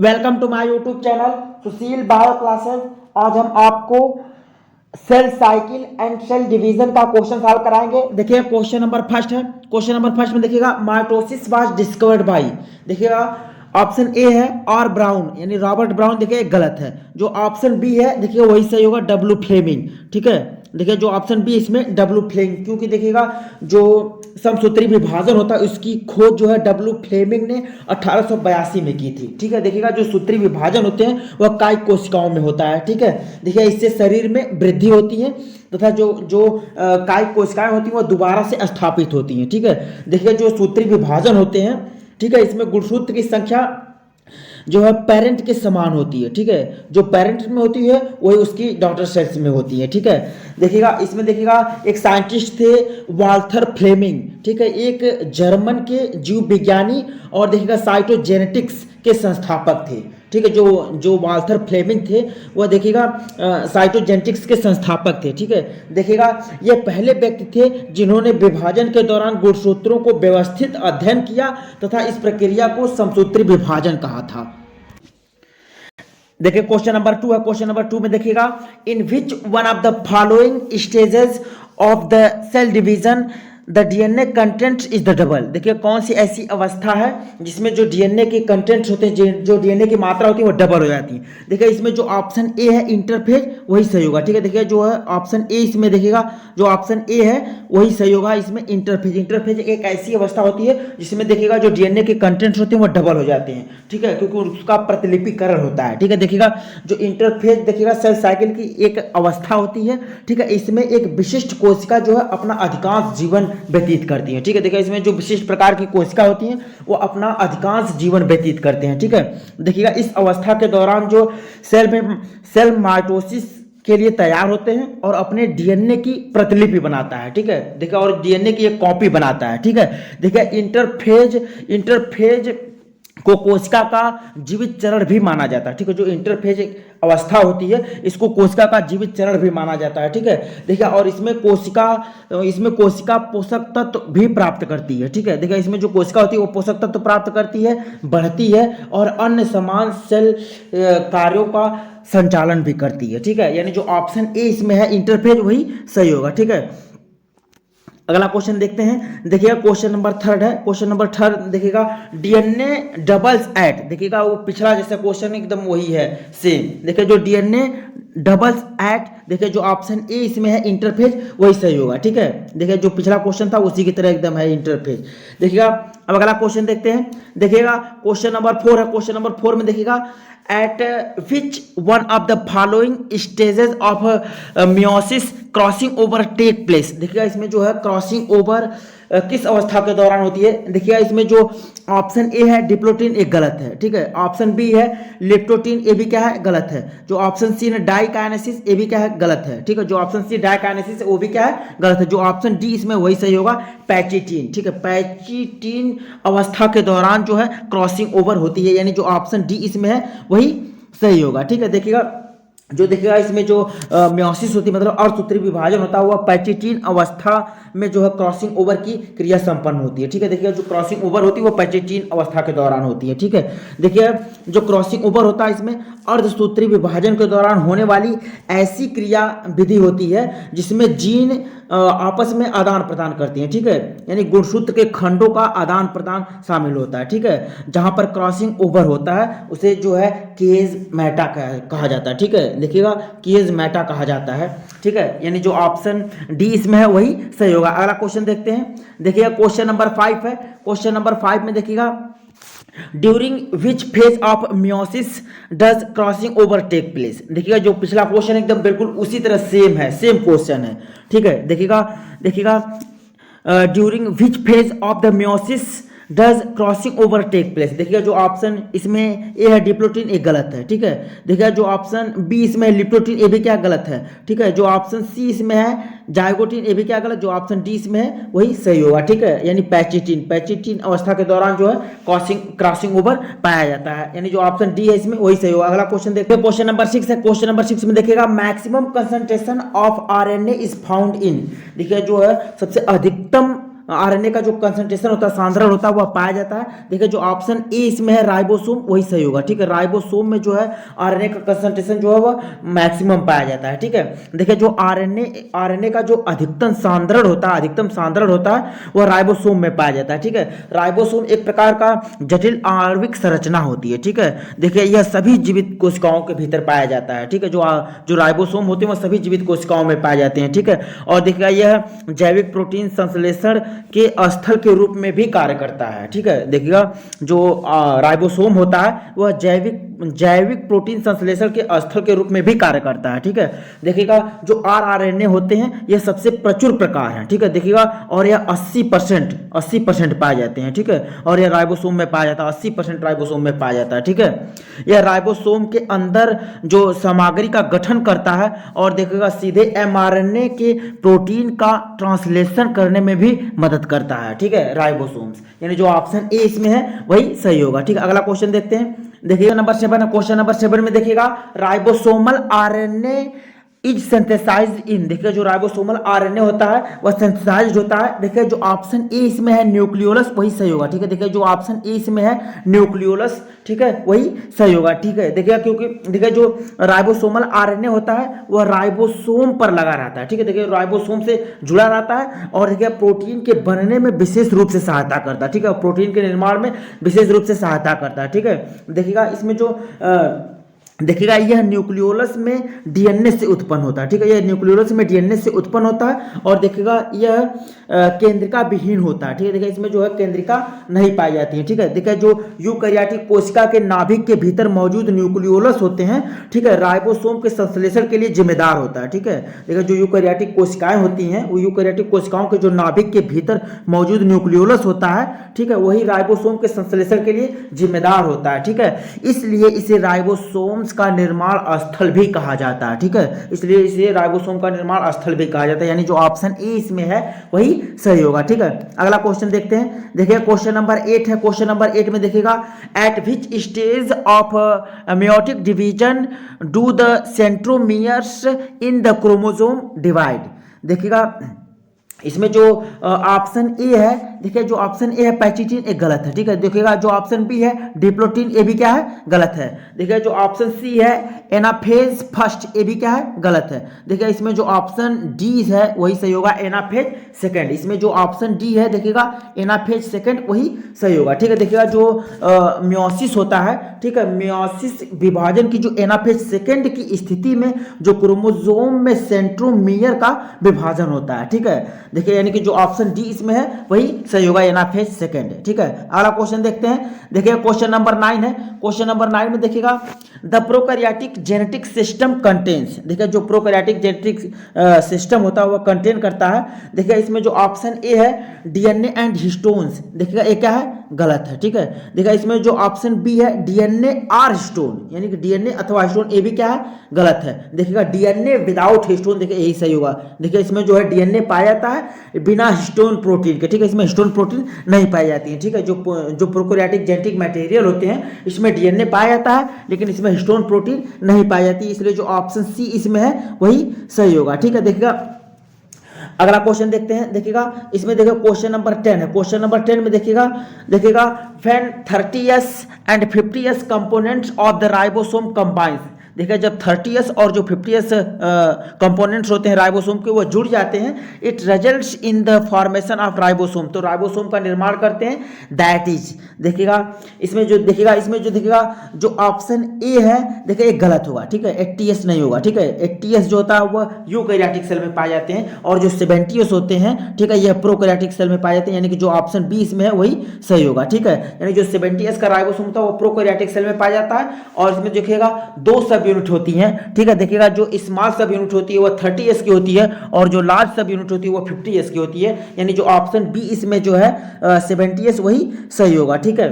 Welcome to my YouTube channel Sushil bio classes. आज हम आपको cell cycle and cell division का क्वेश्चन सॉल्व कराएंगे। देखिए क्वेश्चन नंबर फर्स्ट है। क्वेश्चन नंबर फर्स्ट में देखिएगा माइटोसिस वाज डिस्कवर्ड बाय, देखिएगा ऑप्शन ए है आर ब्राउन यानी रॉबर्ट ब्राउन, देखिए गलत है। जो ऑप्शन बी है देखिए वही सही होगा, डब्ल्यू फ्लेमिंग। ठीक है, देखिए जो ऑप्शन बी इसमें डब्ल्यू फ्लेमिंग, क्योंकि देखिएगा जो समसूत्री विभाजन होता है उसकी खोज जो है डब्ल्यू फ्लेमिंग ने 1882 में की थी। ठीक है, देखिएगा जो सूत्री विभाजन होते हैं वह कायिक कोशिकाओं में होता है। ठीक है, देखिए इससे शरीर में वृद्धि होती है तथा जो जो कायिक कोशिकाएं होती हैं वह दोबारा से स्थापित होती हैं। ठीक है, देखिए जो सूत्री विभाजन होते हैं, ठीक है, इसमें गुणसूत्र की संख्या जो है पेरेंट के समान होती है। ठीक है, जो पेरेंट में होती है वही उसकी डॉटर सेल्स में होती है। ठीक है, देखिएगा इसमें देखिएगा एक साइंटिस्ट थे वाल्थर फ्लेमिंग। ठीक है, एक जर्मन के जीव विज्ञानी और देखिएगा साइटोजेनेटिक्स के संस्थापक थे। ठीक है, जो वाल्थर फ्लेमिंग थे वह देखिएगा साइटोजेनेटिक्स के संस्थापक थे। ठीक है, देखिएगा ये पहले व्यक्ति थे जिन्होंने विभाजन के दौरान गुणसूत्रों को व्यवस्थित अध्ययन किया तथा इस प्रक्रिया को समसूत्री विभाजन कहा था। देखिए क्वेश्चन नंबर 2 है। क्वेश्चन नंबर 2 में देखिएगा in which one of the following stages of the cell division the DNA content is the double. देखिए कौन सी ऐसी अवस्था है जिसमें जो डीएनए के कंटेंट्स होते हैं, जो डीएनए की मात्रा होती है वो डबल हो जाती है। देखिए इसमें जो ऑप्शन ए है इंटरफेज वही सही होगा। ठीक है, देखिए जो है ऑप्शन ए इसमें देखिएगा जो ऑप्शन ए है वही सही होगा। इसमें इंटरफेज, इंटरफेज एक ऐसी अवस्था होती है जिसमें देखिएगा जो डीएनए के कंटेंट्स होते हैं वो डबल हो जाते हैं। ठीक है, क्योंकि उसका प्रतिलिपिकरण होता है। ठीक है, देखिएगा जो इंटरफेज देखिएगा सेल साइकिल की एक अवस्था होती है। ठीक है, इसमें एक विशिष्ट कोशिका जो है अपना अधिकांश जीवन व्यतीत करती है। ठीक है, देखिए इसमें जो विशिष्ट प्रकार की कोशिका होती हैं वो अपना अधिकांश जीवन व्यतीत करते हैं। ठीक है, देखिएगा इस अवस्था के दौरान जो सेल माइटोसिस के लिए तैयार होते हैं और अपने डीएनए की प्रतिलिपि बनाता है। ठीक है, देखिए और डीएनए की एक कॉपी बनाता है। ठीक है, देखिए इंटरफेज को कोशिका का जीवित चरण भी माना जाता है। ठीक है, जो इंटरफेज अवस्था होती है इसको कोशिका का जीवित चरण भी माना जाता है। ठीक है, देखिए और इसमें कोशिका पोषक तत्व भी प्राप्त करती है। ठीक है, देखिए इसमें जो कोशिका होती है वो पोषक तत्व प्राप्त करती है, बढ़ती है और अन्य समान सेल कार्यों का संचालन भी करती है। ठीक है, यानी जो ऑप्शन ए इसमें है इंटरफेज वही सही होगा। ठीक है, अगला क्वेश्चन देखते हैं। देखिएगा क्वेश्चन नंबर 3 है। क्वेश्चन नंबर 3 देखिएगा डीएनए डबल्स एट, देखिएगा वो पिछला जैसा क्वेश्चन एकदम वही है सेम। देखिए जो डीएनए डबल्स एट, देखिए जो ऑप्शन ए इसमें है इंटरफेज वही सही होगा। ठीक है, देखिए जो पिछला क्वेश्चन था उसी की तरह एकदम है इंटरफेज। देखिएगा अब अगला क्वेश्चन देखते हैं। देखिएगा क्वेश्चन नंबर 4 है। क्वेश्चन नंबर 4 में देखिएगा at which one of the following stages of meiosis crossing over take place. देखिएगा इसमें जो है क्रॉसिंग ओवर किस अवस्था के दौरान होती है। देखिएगा इसमें जो ऑप्शन ए है डिप्लोटिन एक गलत है। ठीक है, ऑप्शन बी है लिप्टोटिन ये भी क्या है गलत है। जो ऑप्शन सी है डाइकाइनेसिस ये भी क्या है गलत है। ठीक है, जो ऑप्शन सी डाइकाइनेसिस है वो भी क्या है गलत है। जो ऑप्शन डी इसमें वही सही होगा पैचिटीन। ठीक है, पैचिटीन अवस्था के दौरान जो है क्रॉसिंग ओवर होती है, यानी जो ऑप्शन डी इसमें है वही सही होगा। ठीक है, देखिएगा जो देखिएगा इसमें जो मियोसिस होती है मतलब अर्धसूत्री विभाजन होता है वह पैचिटीन अवस्था में जो है क्रॉसिंग ओवर की क्रिया संपन्न होती है। ठीक है, देखिए जो क्रॉसिंग ओवर होती है वो पैचिटीन अवस्था के दौरान होती है। ठीक है, देखिए जो क्रॉसिंग ओवर होता है इसमें अर्धसूत्री विभाजन के दौरान होने वाली ऐसी क्रिया विधि होती है जिसमें जीन आपस में आदान प्रदान करती हैं। ठीक है, यानी गुणसूत्र के खंडों का आदान प्रदान शामिल होता है। ठीक है, जहां पर क्रॉसिंग ओवर होता है उसे जो है केज मेटा कहा जाता है। ठीक है, देखिएगा केज मेटा कहा जाता है। ठीक है, यानी जो ऑप्शन डी इसमें है वही सही होगा। अगला क्वेश्चन देखते हैं। देखिएगा क्वेश्चन नंबर 5 है। क्वेश्चन नंबर 5 में देखिएगा during which phase of meiosis does crossing over take place. देखिएगा जो पिछला क्वेश्चन एकदम बिल्कुल उसी तरह सेम है, सेम क्वेश्चन है। ठीक है, देखिएगा during which phase of the meiosis does crossing over take place. देखिएगा जो ऑप्शन इसमें ए है डिप्लोटिन ए गलत है। ठीक है, देखिएगा जो ऑप्शन बी इसमें है लिप्टोटिन ए भी क्या गलत है। ठीक है, जो ऑप्शन सी इसमें है जाइगोटिन ए भी क्या गलत, जो ऑप्शन डी इसमें है वही सही होगा। ठीक है, यानी पैचिटीन अवस्था के दौरान जो है क्रॉसिंग ओवर पाया जाता है, यानी जो ऑप्शन डी है इसमें वही सही होगा। अगला क्वेश्चन देखते हैं। क्वेश्चन नंबर 6 है। क्वेश्चन नंबर 6 में देखिएगा maximum concentration of RNA is found in. देखिए जो है सबसे अधिकतम आरएनए का जो कंसंट्रेशन होता है, सांद्रण होता है, वह पाया जाता है। देखिए जो ऑप्शन ए इसमें है राइबोसोम, वही सही होगा। ठीक है, राइबोसोम में जो है आरएनए का कंसंट्रेशन जो है वह मैक्सिमम पाया जाता है। ठीक है, देखिए जो आरएनए का जो अधिकतम सांद्रण होता है वह राइबोसोम में पाया जाता है। ठीक है, राइबोसोम एक प्रकार का जटिल आणविक संरचना होती है। ठीक है, देखिए यह सभी जीवित कोशिकाओं के भीतर पाया जाता है। ठीक है, जो राइबोसोम होते हैं वह सभी जीवित कोशिकाओं में पाए जाते हैं। ठीक है, और देखिएगा यह जैविक प्रोटीन संश्लेषण के स्थल के रूप में भी कार्य करता है। ठीक है, देखिएगा जो राइबोसोम होता है वह जैविक प्रोटीन संश्लेषण के स्थल के रूप में भी कार्य करता है। ठीक है, देखिएगा जो आरएनए होते हैं यह सबसे प्रचुर प्रकार है। ठीक है, देखिएगा और यह 80% पाए जाते हैं। ठीक है, और यह राइबोसोम में पाया जाता है, 80% राइबोसोम में पाया जाता है। ठीक है, यह राइबोसोम के अंदर जो सामग्री का गठन करता है और देखिएगा सीधे एमआरएनए के प्रोटीन का ट्रांसलेशन करने में भी मदद करता है। ठीक है, राइबोसोम्स, यानी जो ऑप्शन ए इसमें है वही सही होगा। ठीक है, अगला क्वेश्चन देखते हैं। देखिएगा नंबर 7 है, क्वेश्चन नंबर 7 में देखिएगा राइबोसोमल आरएनए इज सिंथेसाइज्ड इन। देखिए जो राइबोसोमल आरएनए होता है वह सिंथेसाइज्ड होता है। देखिए जो ऑप्शन ए इसमें है न्यूक्लियोलस, वही सही होगा। ठीक है, देखिए जो ऑप्शन ए इसमें है न्यूक्लियोलस, ठीक है, वही सही होगा। ठीक है, देखिए क्योंकि देखिए जो राइबोसोमल आरएनए होता है वह राइबोसोम पर लगा रहता है। ठीक है, देखिए राइबोसोम से जुड़ा रहता है और देखिए प्रोटीन के बनने में विशेष रूप से सहायता करता है। ठीक है, प्रोटीन के निर्माण में विशेष रूप से सहायता करता है। ठीक है, देखिएगा इसमें जो देखिएगा यह न्यूक्लियोलस में डीएनए से उत्पन्न होता है। ठीक है, यह न्यूक्लियोलस में डीएनए से उत्पन्न होता है और देखिएगा यह केंद्रिका विहीन होता है। ठीक है, देखिए इसमें जो है केंद्रिका नहीं पाई जाती है। ठीक है, देखिए जो यूकैरियोटिक कोशिका के नाभिक के भीतर मौजूद न्यूक्लियोलस होते हैं, ठीक है, राइबोसोम के संश्लेषण के लिए जिम्मेदार होता है। ठीक है, देखिए जो यूकैरियोटिक कोशिकाएं होती हैं वो यूकैरियोटिक कोशिकाओं के जो नाभिक के भीतर मौजूद न्यूक्लियोलस होता है, ठीक है, वही राइबोसोम के संश्लेषण के लिए जिम्मेदार होता है। ठीक है, इसलिए इसे राइबोसोम का निर्माण स्थल भी कहा जाता है। ठीक है, इसलिए इसे राइबोसोम का निर्माण स्थल भी कहा जाता है, यानी जो ऑप्शन ए इसमें है वही सही होगा। ठीक है, अगला क्वेश्चन देखते हैं। देखिए क्वेश्चन नंबर 8 है, क्वेश्चन नंबर 8 में देखिएगा eight which stage of meiotic division do the centromeres in the chromosome divide. देखिएगा इसमें जो ऑप्शन ए है, देखिए जो ऑप्शन ए है पैचिटिन, एक गलत है। ठीक है, देखिएगा जो ऑप्शन बी है डिप्लोटिन, ये भी क्या है, गलत है। देखिए जो ऑप्शन सी है एनाफेज फर्स्ट, ये भी क्या है, गलत है। देखिए इसमें जो ऑप्शन डी है वही सही होगा, एनाफेज सेकंड। इसमें जो ऑप्शन डी है देखिएगा एनाफेज सेकंड, वही सही होगा। ठीक है, देखिएगा जो मियोसिस होता है, ठीक है, मियोसिस विभाजन की जो एनाफेज सेकंड की स्थिति में जो क्रोमोसोम में सेंट्रोमियर का विभाजन होता है। ठीक है, देखिए यानी कि जो ऑप्शन डी इसमें है वही सही होगा, एनाफेज सेकंड। ठीक है, अगला क्वेश्चन देखते हैं। देखिए क्वेश्चन नंबर 9 है, क्वेश्चन नंबर 9 में देखिएगा the prokaryotic genetic system contains. देखिए जो प्रोकैरियोटिक जेनेटिक सिस्टम होता है वह कंटेन करता है। देखिए इसमें जो ऑप्शन ए है डीएनए एंड हिस्टोन्स, देखिएगा ये क्या है, गलत है। ठीक है, देखिए इसमें जो ऑप्शन बी है डीएनए आर हिस्टोन, यानी कि डीएनए अथवा हिस्टोन, ये भी क्या है, गलत है। देखिएगा डीएनए विदाउट हिस्टोन, देखिए यही सही होगा। देखिए इसमें जो है डीएनए पाया जाता है बिना हिस्टोन प्रोटीन के। ठीक है, इसमें हिस्टोन प्रोटीन नहीं पाई जाती है। ठीक है, जो प्रोकैरियोटिक जेनेटिक मटेरियल होते हैं इसमें डीएनए पाया जाता है लेकिन इसमें हिस्टोन प्रोटीन नहीं पाई जाती, इसलिए जो ऑप्शन सी इसमें है वही सही होगा। ठीक है, देखिएगा अगला क्वेश्चन देखते हैं। देखिएगा इसमें देखिए क्वेश्चन नंबर 10 है, क्वेश्चन नंबर 10 में देखिएगा when 30s and 50s components of the ribosome combines. देखिए जब 30s और जो 50s कंपोनेंट्स होते हैं राइबोसोम के वो जुड़ जाते हैं, it results in the formation of ribosome, तो राइबोसोम का निर्माण करते हैं, दैट इज। देखिएगा इसमें जो जो ऑप्शन ए है देखिए ये गलत होगा। ठीक है, 80s नहीं होगा। ठीक है, 80s जो होता है वह यूकैरियोटिक सेल में पाए जाते हैं और जो 70s होते हैं, ठीक है, यह प्रोकैरियोटिक सेल में पाए जाते हैं, यानी कि जो ऑप्शन बी इसमें है वही सही होगा। ठीक है, यानी जो 70s का राइबोसोम होता है वो प्रोकैरियोटिक सेल में पाया जाता है और इसमें देखिएगा 2 सब यूनिट होती हैं। ठीक है, देखिएगा जो स्मॉल सब यूनिट होती है वो 30s की होती है और जो लार्ज सब यूनिट होती है वो 50s की होती है, यानी जो ऑप्शन बी इसमें जो है 70s वही सही होगा। ठीक है,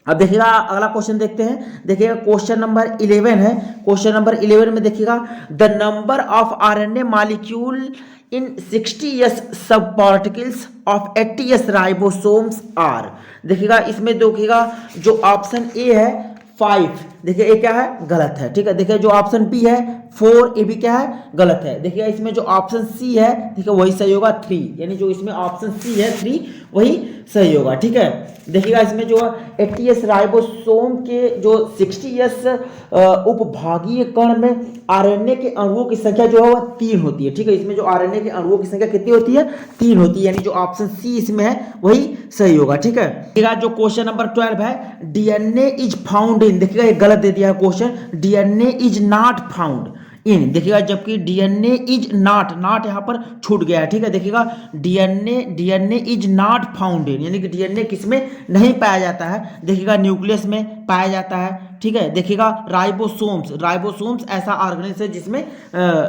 अब देखिएगा अगला क्वेश्चन देखते हैं। देखिएगा क्वेश्चन नंबर 11 है, क्वेश्चन नंबर 11 में देखिएगा the number of RNA molecule in 60s सब particles of 80s ribosomes are. देखिएगा इसमें देखिएगा जो ऑप्शन ए है 5, देखिए ये क्या है, गलत है। ठीक है, देखिए जो ऑप्शन बी है 4, ये भी क्या है, गलत है। देखिए इसमें जो ऑप्शन सी है, देखिए वही सही होगा 3, यानी जो इसमें ऑप्शन सी है 3 वही सही होगा। ठीक है, देखिएगा इसमें जो 80s राइबोसोम के जो 60s उपभागीय कण में आरएनए के अणुओं की संख्या जो है वह 3 होती है। ठीक है, इसमें जो आरएनए के अणुओं की संख्या कितनी होती है, 3 होती है, यानी जो ऑप्शन सी इसमें है वही सही होगा। ठीक है, देखिएगा जो क्वेश्चन नंबर 12 है, डीएनए इज फाउंड इन, देखिएगा ये गलत दे दिया है question, DNA is not found in, देखिएगा जबकि डीएनए इज नॉट यहाँ पर छूट गया है। ठीक है, देखिएगा DNA is not found in, यानी कि डीएनए किसमें नहीं पाया जाता है, देखिएगा न्यूक्लियस में पाया जाता है। ठीक है, देखिएगा राइबोसोम्स ऐसा ऑर्गेनेल है जिसमें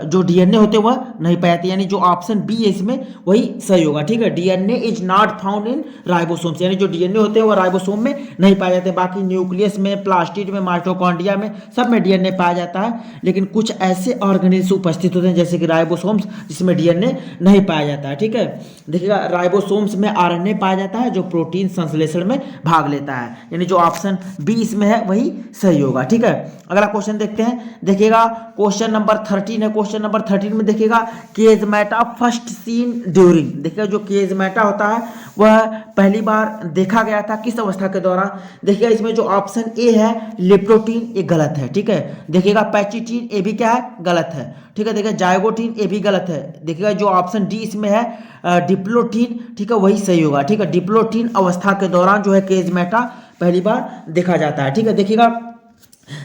जो डीएनए होते हैं वह नहीं पाए जाते, यानी जो ऑप्शन बी है इसमें वही सही होगा। ठीक है, DNA is not found in ribosomes, यानी जो डीएनए होते हैं वह राइबोसोम में नहीं पाए जाते, बाकी न्यूक्लियस में, प्लास्टिड में, माइटोकॉन्ड्रिया में सब में डीएनए पाया जाता है, लेकिन कुछ ऐसे ऑर्गेनेल्स उपस्थित होते हैं जैसे कि राइबोसोम्स जिसमें डीएनए नहीं पाया जाता है। ठीक है, देखिएगा राइबोसोम्स में आरएनए पाया जाता है जो प्रोटीन संश्लेषण में भाग लेता है, यानी जो ऑप्शन बी इसमें है वही सही होगा। ठीक है, अगला क्वेश्चन देखते हैं, देखिएगा क्वेश्चन नंबर 13 है। क्वेश्चन नंबर 13 में देखिएगा केजमैटा फर्स्ट सीन ड्यूरिंग, देखिएगा जो केजमैटा होता है वह पहली बार देखा गया था किस अवस्था के दौरान, देखिएगा इसमें जो ऑप्शन ए है लिप्टोटीन, ये गलत है। ठीक है, देखिएगा पैचिटीन, ये भी क्या है, गलत है। ठीक है, देखिए जाइगोटीन, ये भी गलत है। देखिएगा जो ऑप्शन डी इसमें है डिप्लोटीन, ठीक है वही सही होगा। ठीक है, डिप्लोटीन अवस्था के दौरान जो है केजमैटा पहली बार देखा जाता है। ठीक है,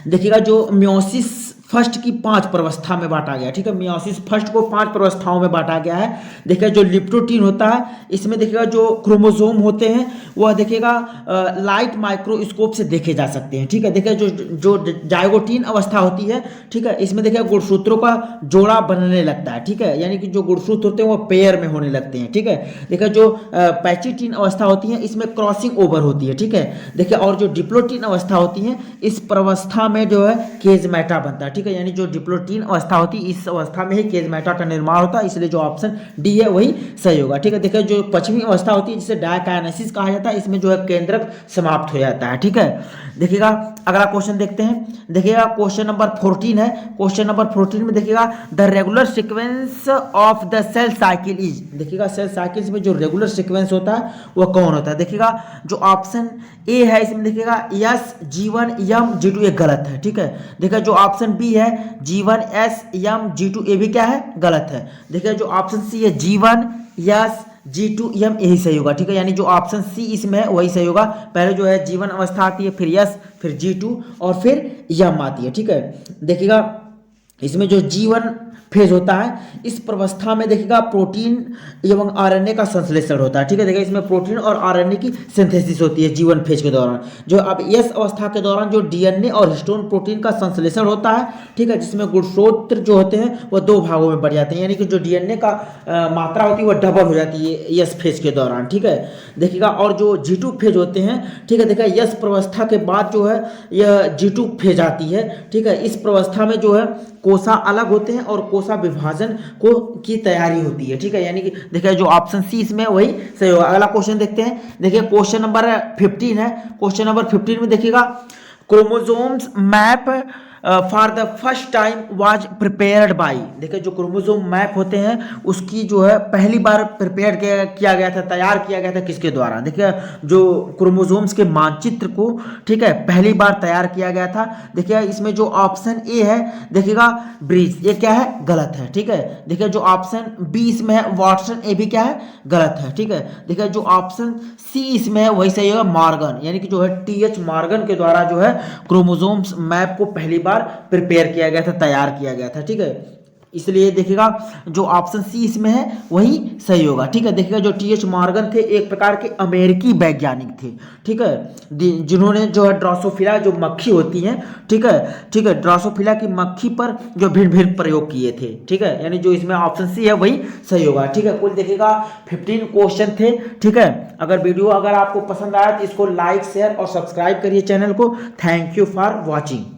देखिएगा जो मियोसिस फर्स्ट की 5 प्रवस्था में बांटा गया। ठीक है, मियोसिस फर्स्ट को 5 प्रवस्थाओं में बांटा गया है। देखिए जो लिप्टोटीन होता है इसमें देखिएगा जो क्रोमोसोम होते हैं वह देखिएगा लाइट माइक्रोस्कोप से देखे जा सकते हैं। ठीक है, देखिए जो जाइगोटीन अवस्था होती है, ठीक है, इसमें देखिए गुणसूत्रों का जोड़ा बनने लगता है। ठीक है, यानी कि जो गुणसूत्र होते हैं वो पेयर में होने लगते हैं। ठीक है, देखिए जो पैचिटीन अवस्था होती है इसमें क्रॉसिंग ओवर होती है। ठीक है, देखिए और जो डिप्लोटीन अवस्था होती है इस प्रवस्था में जो है केजमैटा बनता है। ठीक है, यानी जो डिप्लोटीन अवस्था होती है इस अवस्था में ही केजमैटा का निर्माण होता है, इसलिए जो ऑप्शन डी है वही सही होगा। ठीक है, देखिए जो पश्चिमी अवस्था होती है जिसे डायकाइनेसिस कहा जाता है, इसमें जो है केंद्रक समाप्त हो जाता है। ठीक है, देखिएगा अगला क्वेश्चन देखते हैं, देखिएगा क्वेश्चन नंबर 14 है। क्वेश्चन नंबर 14 में देखिएगा the regular sequence of the cell cycle is, देखिएगा सेल साइकिल में जो रेगुलर सीक्वेंस होता है वह कौन होता है, देखिएगा जो ऑप्शन ए है इसमें देखिएगा एस G1 M G2, ये गलत है। ठीक है, देखिए जो ऑप्शन बी है G1 S M G2, ये भी क्या है, गलत है। देखिए जो ऑप्शन सी है G1 S G2 M, यही सही होगा। ठीक है, यानी जो ऑप्शन सी इसमें है वही सही होगा। पहले जो है G1 अवस्था आती है, फिर S, फिर G2 और फिर M आती है। ठीक है, देखिएगा इसमें जो G1 फेज होता है इस प्रवस्था में देखिएगा प्रोटीन एवं आरएनए का संश्लेषण होता है। ठीक है, देखिए इसमें प्रोटीन और आरएनए की सिंथेसिस होती है G1 फेज के दौरान। जो अब एस अवस्था के दौरान जो डीएनए और हिस्टोन प्रोटीन का संश्लेषण होता है, ठीक है, जिसमें गुणसूत्र जो होते हैं वह 2 भागों में बढ़ जाते हैं, यानी कि जो डीएनए का मात्रा होती है वह डबल हो जाती है एस फेज के दौरान। ठीक है, देखिएगा और जो G2 फेज होते हैं, ठीक है, देखिए एस प्रवस्था के बाद जो है यह G2 फेज आती है। ठीक है, इस प्रवस्था में जो है कोसा अलग होते हैं और कोसा विभाजन को की तैयारी होती है। ठीक है, यानी कि देखिए जो ऑप्शन सी इसमें वही सही होगा। अगला क्वेश्चन देखते हैं, देखिए क्वेश्चन नंबर 15 है। क्वेश्चन नंबर 15 में देखिएगा chromosomes map for the first time was prepared by, देखिए जो क्रोमोसोम मैप होते हैं उसकी जो है पहली बार प्रिपेयर किया गया था, तैयार किया गया था किसके द्वारा, देखिए जो क्रोमोसोम्स के मानचित्र को, ठीक है, पहली बार तैयार किया गया था। देखिए इसमें जो ऑप्शन ए है देखिएगा ब्रिज, ये क्या है, गलत है। ठीक है, देखिए जो ऑप्शन बी इसमें है वाटसन, ये भी क्या है, गलत है। ठीक है, देखिए जो ऑप्शन सी इसमें है वही सही होगा मॉर्गन, यानी कि जो है टीएच मॉर्गन के द्वारा जो है क्रोमोसोम्स मैप को पहली बार प्रिपेयर किया गया था, तैयार किया गया था। ठीक है, इसलिए देखिएगा जो ऑप्शन सी इसमें है वही सही होगा। ठीक है, देखिएगा जो टीएच मॉर्गन थे एक प्रकार के अमेरिकी वैज्ञानिक थे। ठीक है, जिन्होंने जो है ड्रोसोफिला जो मक्खी होती है, ठीक है, ड्रोसोफिला की मक्खी पर जो भिन्न भिन्न प्रयोग किए थे। ठीक है, यानी जो इसमें ऑप्शन सी है वही सही होगा। ठीक है, कुल देखिएगा 15 क्वेश्चन थे। ठीक है, अगर वीडियो अगर आपको पसंद आया तो इसको लाइक शेयर और सब्सक्राइब करिए चैनल को। Thank you for watching.